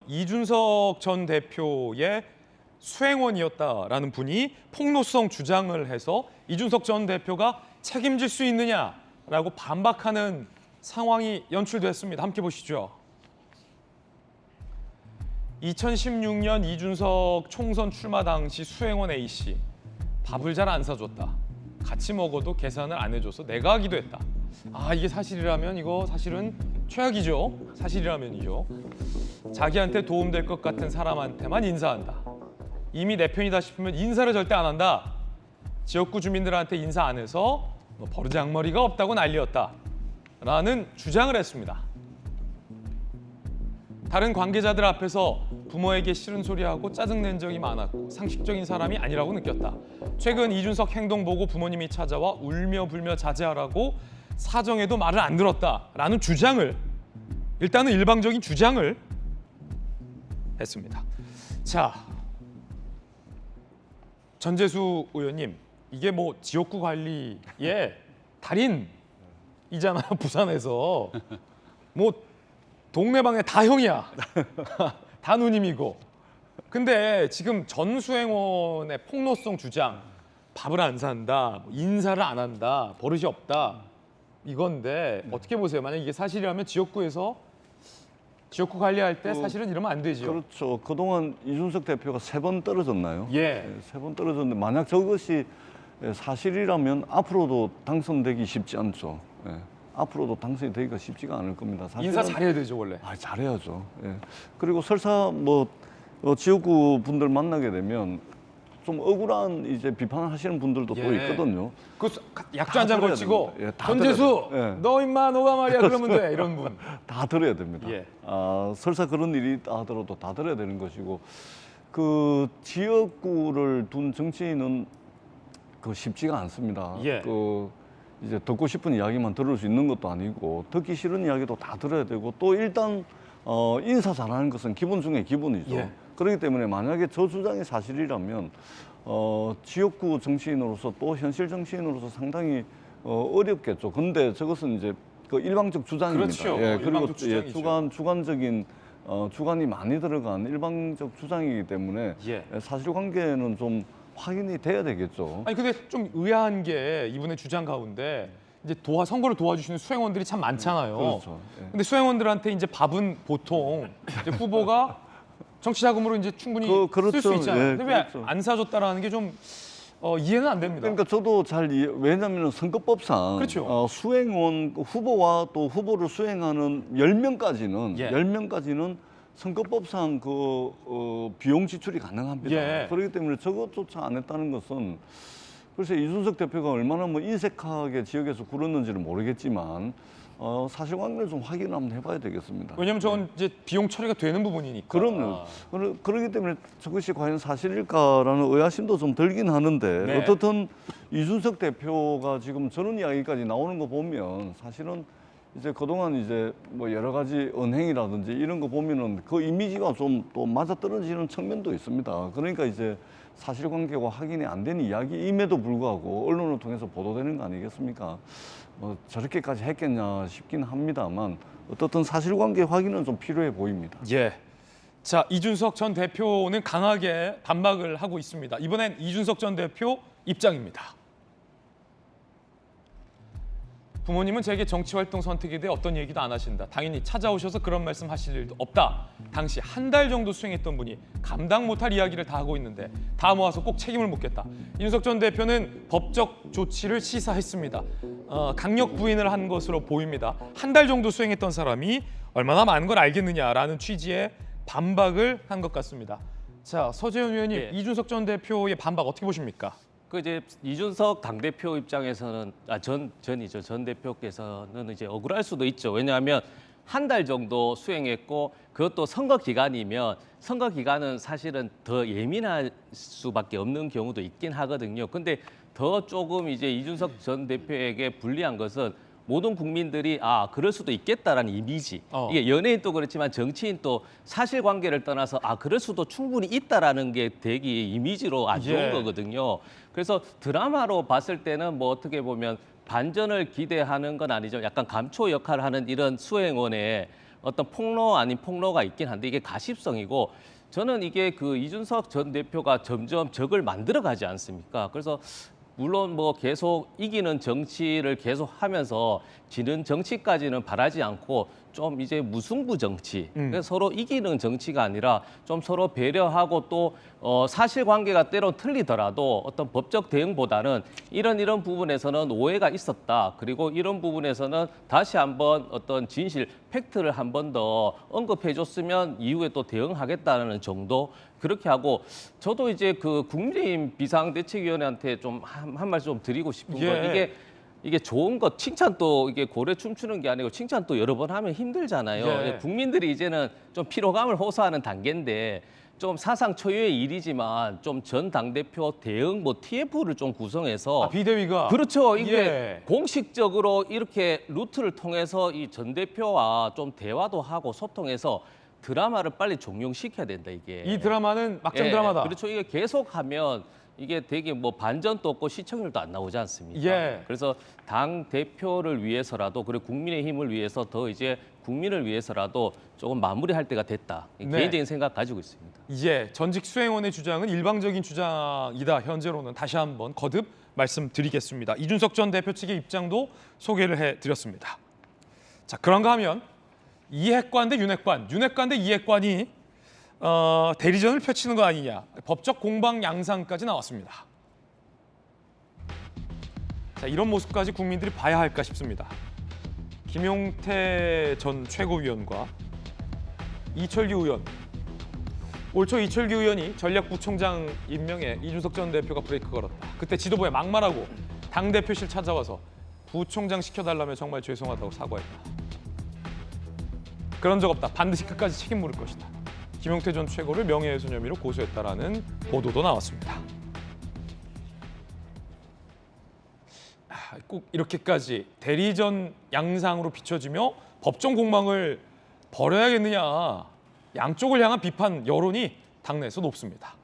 이준석 전 대표의 수행원이었다라는 분이 폭로성 주장을 해서 이준석 전 대표가 책임질 수 있느냐라고 반박하는 상황이 연출됐습니다. 함께 보시죠. 2016년 이준석 총선 출마 당시 수행원 A씨 밥을 잘 안 사줬다. 같이 먹어도 계산을 안 해줘서 내가 하기도 했다. 아, 이게 사실이라면 이거 사실은 최악이죠. 사실이라면이죠. 자기한테 도움될 것 같은 사람한테만 인사한다. 이미 내 편이다 싶으면 인사를 절대 안 한다. 지역구 주민들한테 인사 안 해서 버르장머리가 없다고 난리였다. 라는 주장을 했습니다. 다른 관계자들 앞에서 부모에게 싫은 소리하고 짜증낸 적이 많았고 상식적인 사람이 아니라고 느꼈다. 최근 이준석 행동 보고 부모님이 찾아와 울며 불며 자제하라고 사정해도 말을 안 들었다라는 주장을, 일단은 일방적인 주장을 했습니다. 자, 전재수 의원님, 이게 뭐 지역구 관리의 달인이잖아요. 부산에서 뭐 동네방네 다 형이야. 다 누님이고. 근데 지금 전 수행원의 폭로성 주장, 밥을 안 산다, 인사를 안 한다, 버릇이 없다, 이건데 어떻게 보세요? 만약 이게 사실이라면 지역구 관리할 때 사실은 이러면 안 되죠. 그렇죠. 그동안 이준석 대표가 3번 떨어졌나요? 예. 3번 떨어졌는데 만약 저것이 사실이라면 앞으로도 당선되기 쉽지 않죠. 예. 앞으로도 당선이 되기가 쉽지가 않을 겁니다. 사실은, 인사 잘해야 되죠, 원래. 잘해야죠. 예. 그리고 설사 지역구 분들 만나게 되면 좀 억울한 이제 비판을 하시는 분들도 또 있거든요. 그 약주 한 잔 걸치고 예, 전재수, 너 임마 너가 말이야 그러면 돼, 이런 분. 다 들어야 됩니다. 예. 설사 그런 일이 있다 하더라도 다 들어야 되는 것이고, 그 지역구를 둔 정치인은 쉽지가 않습니다. 예. 이제 듣고 싶은 이야기만 들을 수 있는 것도 아니고 듣기 싫은 이야기도 다 들어야 되고, 또 일단 인사 잘하는 것은 기본 중에 기본이죠. 예. 그렇기 때문에 만약에 저 주장이 사실이라면 지역구 정치인으로서 또 현실 정치인으로서 상당히 어렵겠죠. 근데 저것은 이제 그 일방적 주장입니다. 그렇죠. 예, 그리고 일방적 주장이죠. 주관적인 주관이 많이 들어간 일방적 주장이기 때문에 예. 사실관계는 좀 확인이 돼야 되겠죠. 아니 근데 좀 의아한 게 이분의 주장 가운데 이제 선거를 도와주시는 수행원들이 참 많잖아요. 그렇죠. 예. 근데 수행원들한테 이제 밥은 보통 이제 후보가 정치 자금으로 이제 충분히 쓸 수 그렇죠. 있잖아요. 예, 근데 왜 그렇죠. 안 사줬다라는 게 좀 이해는 안 됩니다. 그러니까 저도 왜냐하면 선거법상 그렇죠. 수행원 후보와 또 후보를 수행하는 10명까지는 예. 10명까지는 선거법상 비용 지출이 가능합니다. 예. 그렇기 때문에 저것조차 안 했다는 것은 글쎄 이준석 대표가 얼마나 인색하게 지역에서 굴었는지는 모르겠지만 사실관계를 좀 확인을 한번 해봐야 되겠습니다. 왜냐하면 저건 이제 비용 처리가 되는 부분이니까. 그럼요. 그렇기 때문에 저것이 과연 사실일까라는 의아심도 좀 들긴 하는데 네. 어떻든 이준석 대표가 지금 저런 이야기까지 나오는 거 보면 사실은 이제 그동안 이제 여러 가지 언행이라든지 이런 거 보면은 그 이미지가 좀 또 맞아떨어지는 측면도 있습니다. 그러니까 이제 사실관계가 확인이 안 된 이야기임에도 불구하고 언론을 통해서 보도되는 거 아니겠습니까? 저렇게까지 했겠냐 싶긴 합니다만 어떻든 사실관계 확인은 좀 필요해 보입니다. 예. 자, 이준석 전 대표는 강하게 반박을 하고 있습니다. 이번엔 이준석 전 대표 입장입니다. 부모님은 제게 정치활동 선택에 대해 어떤 얘기도 안 하신다. 당연히 찾아오셔서 그런 말씀 하실 일도 없다. 당시 한 달 정도 수행했던 분이 감당 못할 이야기를 다 하고 있는데 다 모아서 꼭 책임을 묻겠다. 이준석 전 대표는 법적 조치를 시사했습니다. 강력 부인을 한 것으로 보입니다. 한 달 정도 수행했던 사람이 얼마나 많은 걸 알겠느냐라는 취지의 반박을 한 것 같습니다. 자, 서재현 의원님, 예. 이준석 전 대표의 반박 어떻게 보십니까? 이제 이준석 당대표 입장에서는 전 대표께서는 이제 억울할 수도 있죠. 왜냐하면 한 달 정도 수행했고 그것도 선거 기간이면 선거 기간은 사실은 더 예민할 수밖에 없는 경우도 있긴 하거든요. 근데 더 조금 이제 이준석 전 대표에게 불리한 것은 모든 국민들이 그럴 수도 있겠다라는 이미지. 이게 연예인도 그렇지만 정치인도 사실관계를 떠나서 그럴 수도 충분히 있다라는 게 되게 이미지로 안 좋은 예. 거거든요. 그래서 드라마로 봤을 때는 어떻게 보면 반전을 기대하는 건 아니죠. 약간 감초 역할을 하는 이런 수행원의 어떤 폭로 아닌 폭로가 있긴 한데 이게 가십성이고 저는 이게 그 이준석 전 대표가 점점 적을 만들어가지 않습니까? 그래서 물론 뭐 계속 이기는 정치를 계속 하면서 지는 정치까지는 바라지 않고 좀 이제 무승부 정치, 그래서 서로 이기는 정치가 아니라 좀 서로 배려하고 또 사실관계가 때론 틀리더라도 어떤 법적 대응보다는 이런 부분에서는 오해가 있었다. 그리고 이런 부분에서는 다시 한번 어떤 진실, 팩트를 한 번 더 언급해줬으면 이후에 또 대응하겠다는 정도 그렇게 하고 저도 이제 그 국민의힘 비상대책위원회한테 좀 한 말씀 좀 드리고 싶은 건 예. 이게 좋은 것 칭찬도 이게 고래 춤추는 게 아니고 칭찬도 여러 번 하면 힘들잖아요. 예. 국민들이 이제는 좀 피로감을 호소하는 단계인데 좀 사상 초유의 일이지만 좀 전 당대표 대응 뭐 TF를 좀 구성해서 아, 비대위가 그렇죠. 이게 예. 공식적으로 이렇게 루트를 통해서 이 전 대표와 좀 대화도 하고 소통해서 드라마를 빨리 종영시켜야 된다 이게. 이 드라마는 막장 예, 드라마다. 그렇죠. 이게 계속하면 이게 되게 뭐 반전도 없고 시청률도 안 나오지 않습니까? 예. 그래서 당 대표를 위해서라도 그리고 국민의힘을 위해서 더 이제 국민을 위해서라도 조금 마무리할 때가 됐다. 네. 개인적인 생각 가지고 있습니다. 예, 전직 수행원의 주장은 일방적인 주장이다. 현재로는 다시 한번 거듭 말씀드리겠습니다. 이준석 전 대표 측의 입장도 소개를 해드렸습니다. 자, 그런가 하면 이핵관 대 윤핵관, 윤핵관 대 이핵관이 대리전을 펼치는 거 아니냐. 법적 공방 양상까지 나왔습니다. 자, 이런 모습까지 국민들이 봐야 할까 싶습니다. 김용태 전 최고위원과 이철규 의원. 올 초 이철규 의원이 전략부총장 임명에 이준석 전 대표가 브레이크 걸었다. 그때 지도부에 막말하고 당대표실 찾아와서 부총장 시켜달라며 정말 죄송하다고 사과했다. 그런 적 없다. 반드시 끝까지 책임 물을 것이다. 김용태 전 최고를 명예훼손 혐의로 고소했다라는 보도도 나왔습니다. 꼭 이렇게까지 대리전 양상으로 비춰지며 법정 공방을 벌여야겠느냐. 양쪽을 향한 비판 여론이 당내에서 높습니다.